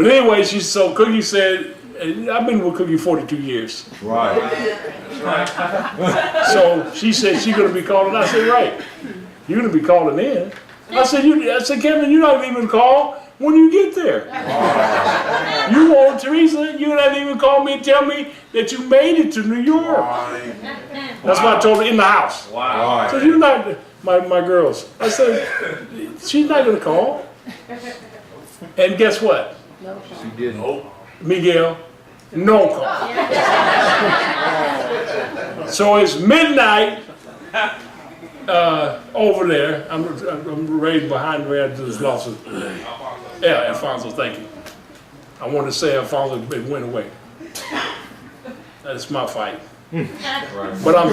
But anyway, so Cookie said, I've been with Cookie 42 years. Right. So she said she's gonna be calling. I said, right. You're gonna be calling in. I said, Kevin, you're not even call when you get there. You want Teresa, you're not even call me and tell me that you made it to New York. That's what I told her in the house. Wow. So you're not my girls. I said, she's not gonna call. And guess what? She didn't. Miguel, no call. So it's midnight over there. I'm right behind where I just lost it. Yeah, Alfonso, thank you. I wanted to say Alfonso, it went away. That's my fight. But I'm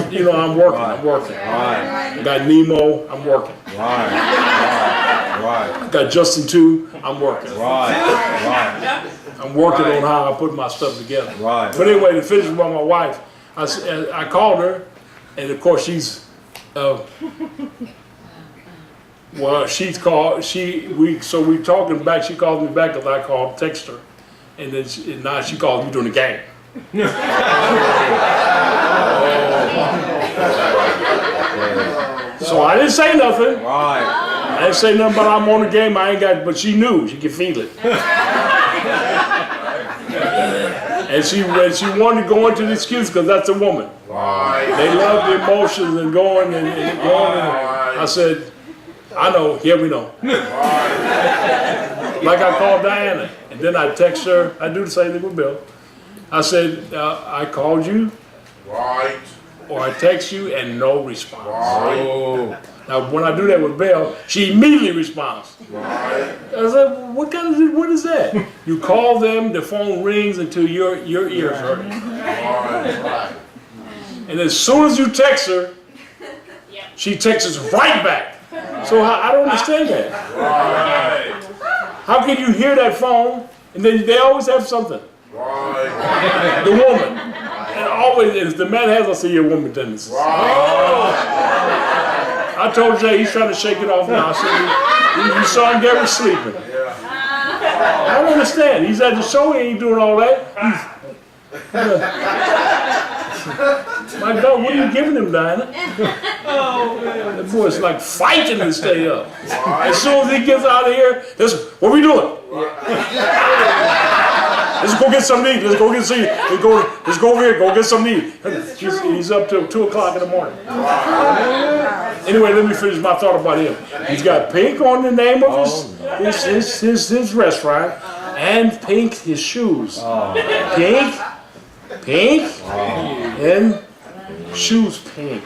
working. I'm working. I got Nemo. I'm working. Right. I got Justin too. I'm working. Right. I'm working on how I put my stuff together. Right. But anyway, to finish with my wife, I called her, and of course she's, she's called. So we talking back. She called me back because I called, text her, and then now she calls me during the game. So I didn't say nothing. Right. I didn't say nothing about I'm on the game. I ain't got, but she knew. She could feel it. And she wanted to go into the excuse because that's a woman. They love the emotions and going and going. And I said, I know. Yeah, we know. Like I called Diana, and then I text her. I do the same thing with Bill. I said, I called you, or I text you, and no response. Oh. Now, when I do that with Belle, she immediately responds. I said, what is that? You call them, the phone rings until your ears hurt. And as soon as you text her, she texts us right back. So I don't understand that. How can you hear that phone, and then they always have something? The woman. And always, if the man has, I say, your woman tendencies. I told Jay he's trying to shake it off now. I said, you saw him get sleeping. I don't understand. He's at the show, he ain't doing all that. My God, what are you giving him, Diana? That boy's like fighting to stay up. As soon as he gets out of here, what are we doing? Let's go get something to eat. Let's go get some. Let's go over here. Go get something to eat. He's up till 2 o'clock in the morning. Anyway, let me finish my thought about him. He's got Pink on the name of his restaurant, and Pink his shoes. Pink, and shoes Pink,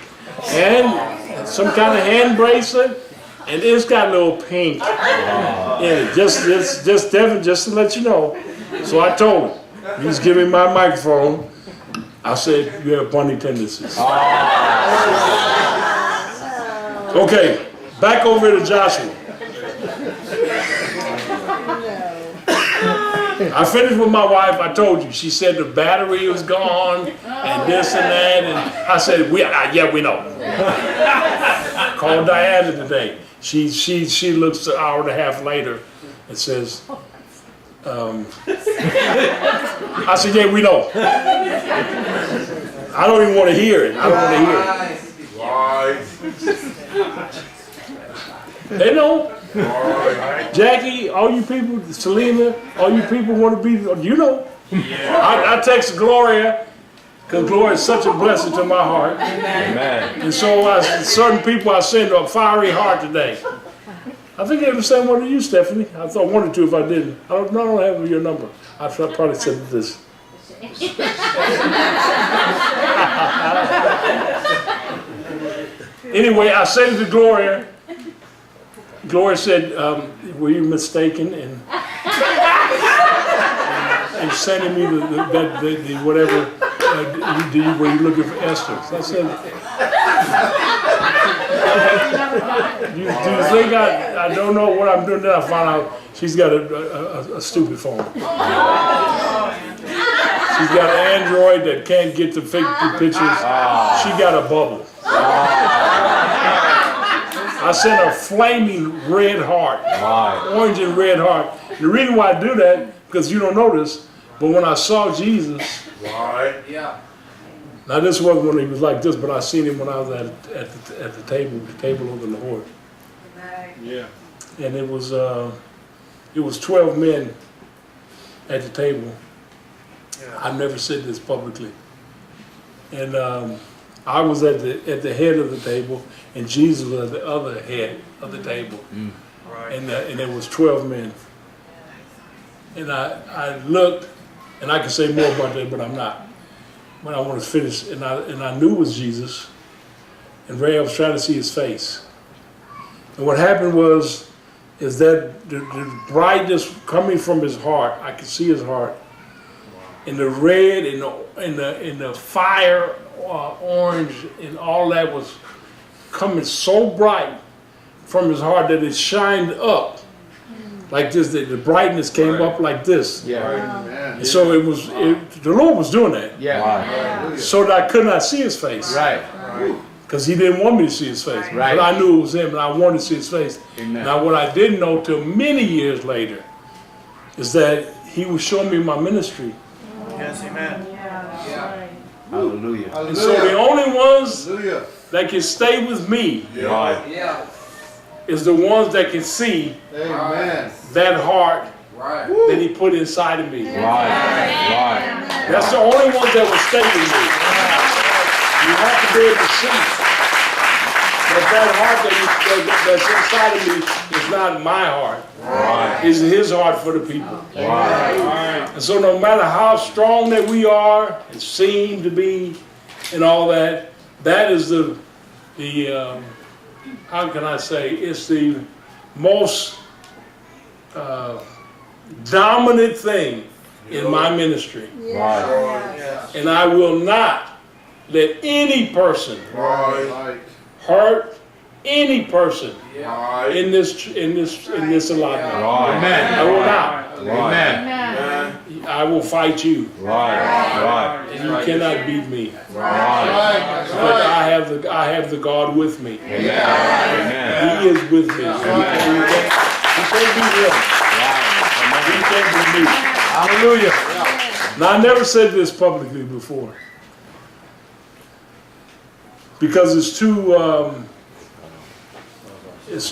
and some kind of hand bracelet, and it's got a little pink in it. Just Devin, just to let you know. So I told him, he's giving my microphone. I said, you have funny tendencies. Okay, back over to Joshua. I finished with my wife. I told you. She said the battery was gone and this and that. And I said, yeah, we know. Called Diana today. She looks an hour and a half later and says, I said, yeah, we know. I don't even want to hear it. I don't want to hear it. They know. Jackie, all you people, Selena, all you people want to be, you know. I text Gloria, because Gloria is such a blessing to my heart. Amen. And so certain people I send a fiery heart today. I think I understand one of you, Stephanie. I thought one or two if I didn't. I don't have your number. I probably said this. Anyway, I said it to Gloria. Gloria said, were you mistaken in sending me the whatever, were you looking for Esther? So I said, do you think I don't know what I'm doing? Then I found out she's got a stupid phone. She's got an Android that can't get the fake pictures. She got a bubble. I sent a flaming red heart, orange and red heart. The reason why I do that, because you don't know this, but when I saw Jesus, Right. Yeah. now this wasn't when he was like this, but I seen him when I was at the table over in the Horde. Yeah. And it was 12 men at the table. I've never said this publicly. And I was at the head of the table, and Jesus was at the other head of the table. Right. And there was 12 men. And I looked, and I can say more about that, but I'm not. But I want to finish, and I knew it was Jesus, and Ray, I was trying to see his face. And what happened is that the brightness coming from his heart, I could see his heart, and the red and the fire, orange, and all that was coming so bright from his heart that it shined up like this. The brightness came up like this. Yeah. And so the Lord was doing that. Yeah. So that I could not see his face. Right. Because he didn't want me to see his face. Right. But I knew it was him, and I wanted to see his face. Amen. Now, what I didn't know till many years later is that he was showing me my ministry. Yes, amen. Hallelujah. And so the only ones Hallelujah. that can stay with me Right. Yeah. is the ones that can see Amen. that heart Right. that he put inside of me. Right. That's the only ones that will stay with me. You have to be able to see that heart that's inside of me is not my heart. Right. It's his heart for the people. Right. And so no matter how strong that we are and seem to be and all that, that is the how can I say, it's the most dominant thing in my ministry. Right. And I will not let any person Right. hurt any person Right. in this allotment. Right. Amen. I will not. Amen. I will fight you. Right. And you cannot beat me. Right. But I have the God with me. Amen. He is with me. You can't beat him. You can't beat me. Hallelujah. Now I never said this publicly before because it's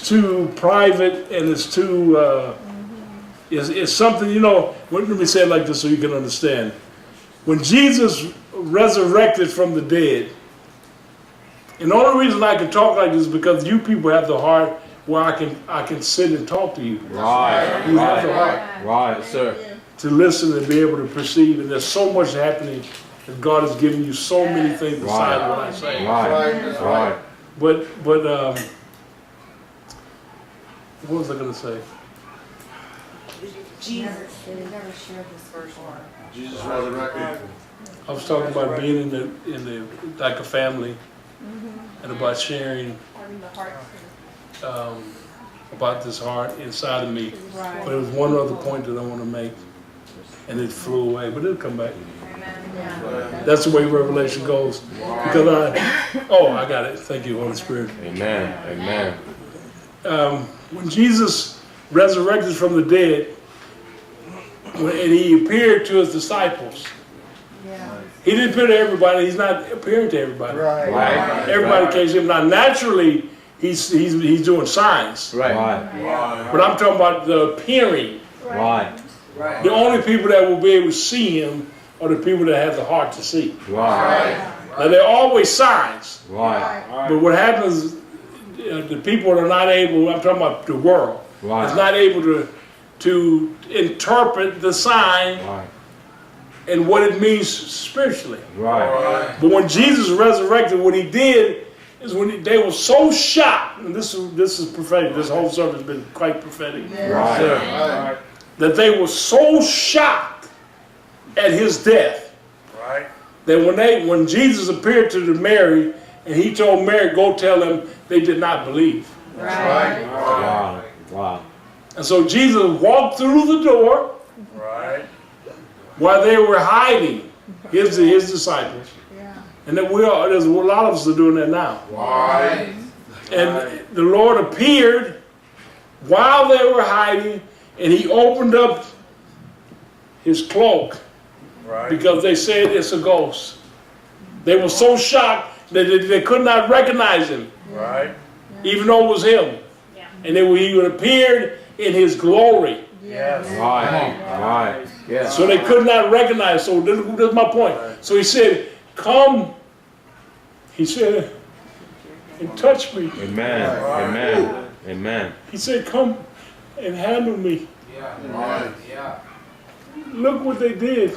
too private and it's too it's something, you know. Let me say it like this so you can understand. When Jesus resurrected from the dead, and the only reason I can talk like this is because you people have the heart where I can sit and talk to you. Right. You have the heart Right, sir. to listen and be able to perceive, and there's so much happening that God has given you so many things besides what I say. Right. But what was I going to say? Jesus. We never shared this before. Jesus resurrected. I was talking about being in the like a family, and about sharing Having the heart. about this heart inside of me. Right. But there was one other point that I want to make, and it flew away, but it'll come back. Yeah. That's the way Revelation goes. Because I got it. Thank you, Holy Spirit. Amen. When Jesus resurrected from the dead, and he appeared to his disciples, Yeah. he didn't appear to everybody. He's not appearing to everybody. Right. Everybody came to him. Now, naturally, he's doing signs. Right. But I'm talking about the appearing. Right. The only people that will be able to see him are the people that have the heart to see. Right. Now, there are always signs. Right. But what happens, the people that are not able, I'm talking about the world, is Right. not able to interpret the sign Right. and what it means spiritually. Right. But when Jesus resurrected, what he did is when they were so shocked, and this is prophetic, this whole service has been quite prophetic, Right. that they were so shocked at his death Right. that when Jesus appeared to Mary and he told Mary, go tell them, they did not believe. Right. Wow. And so Jesus walked through the door Right. while they were hiding, his disciples. Yeah. And that there's a lot of us are doing that now. Right. And the Lord appeared while they were hiding, and he opened up his cloak Right. because they said it's a ghost. They were so shocked that they could not recognize him, Right. even though it was him. And then he appeared in his glory. Yes. Right. Right. Yes. So they could not recognize. So this is my point. So he said, come, he said, and touch me. Amen. Amen. Amen. He said, come and handle me. Right. Look what they did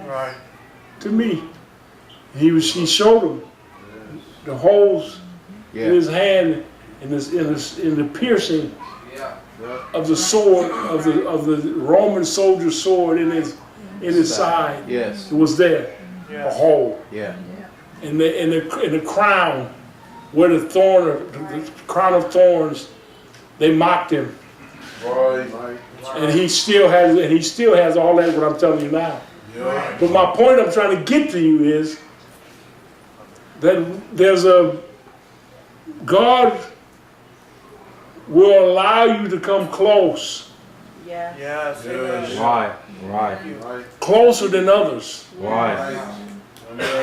Right. to me. He showed them the holes in his hand in the piercing of the sword of the Roman soldier's sword in his side. Yes. It was there, a Yes. hole. Yeah. In the crown, where the crown of thorns, they mocked him, Right. and he still has all that. What I'm telling you now. Yeah. But my point I'm trying to get to you is that there's God will allow you to come close, Yes. Yes. Yes. Right. Right. Right. closer than others, Right.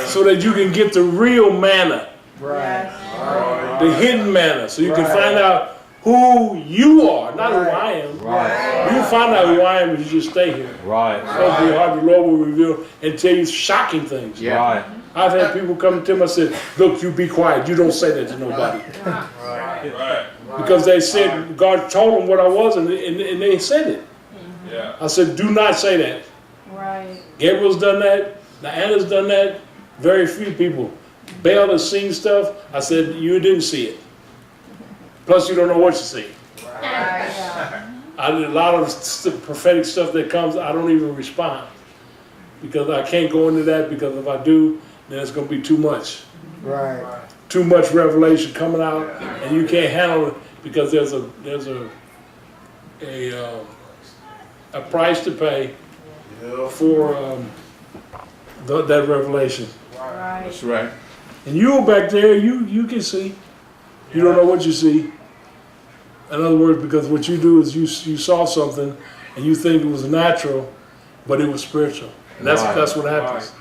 so that you can get the real manna, Yes. Right. the hidden manna, so you can find out who you are, not who I am. Right. You find out who I am if you just stay here. Right. It'll be hard. The Lord will reveal and tell you shocking things. Right. I've had people come to me and said, look, you be quiet. You don't say that to nobody. Right. Because they said, God told them what I was, and they said it. Yeah. I said, do not say that. Right. Gabriel's done that. Diana's done that. Very few people. Baal has seen stuff. I said, you didn't see it. Plus, you don't know what you see. Right. A lot of prophetic stuff that comes, I don't even respond. Because I can't go into that, because if I do, then it's going to be too much. Right. Too much revelation coming out, and you can't handle it because there's a price to pay Yeah. for that revelation. Right. That's right. And you back there, you can see. You don't know what you see. In other words, because what you do is you saw something and you think it was natural, but it was spiritual. And that's Right. that's what happens.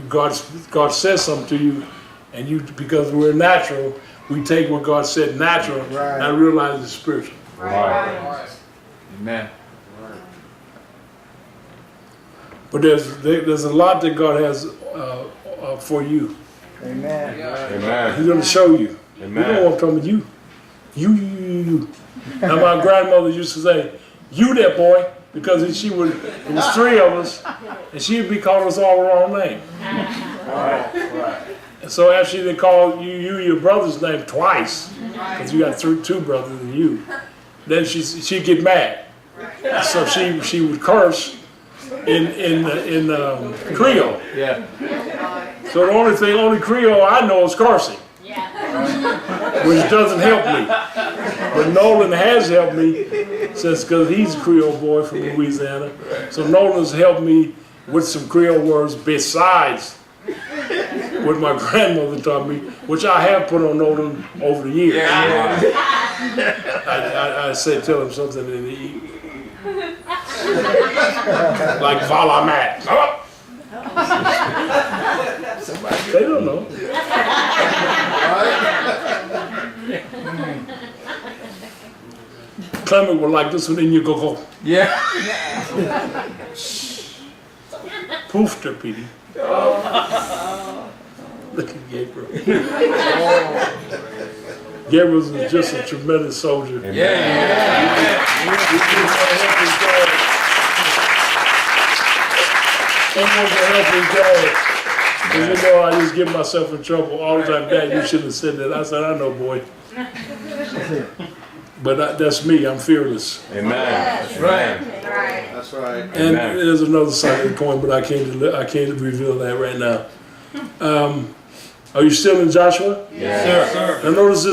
God says something to you, and because we're natural, we take what God said natural Right. and realize it's spiritual. Right. Amen. But there's a lot that God has for you. Amen. Amen. He's going to show you. You know Amen. what I'm talking about? You. Now my grandmother used to say, "You there, boy," because it was three of us, and she'd be calling us all the wrong name. And so after they called you your brother's name twice, because you got two brothers and you, then she'd get mad. So she would curse in Creole. Yeah. So the only Creole I know is cursing, which doesn't help me. But Nolan has helped me because he's a Creole boy from Louisiana. So Nolan's helped me with some Creole words besides what my grandmother taught me, which I have put on Nolan over the years. I said, tell him something in the like Valamat. They don't know. Clement would like this one in your go. Yeah. Poofter, Petey. Look at Gabriel. Gabriel's just a tremendous soldier. Someone can help his dad. Because you know I just get myself in trouble all the time. Dad, you shouldn't have said that. I said, I know, boy. But that's me. I'm fearless. Amen. That's right. Right. That's right. And Amen. there's another side of the coin, but I can't reveal that right now. Are you still in Joshua? Yes, sir. Now notice this.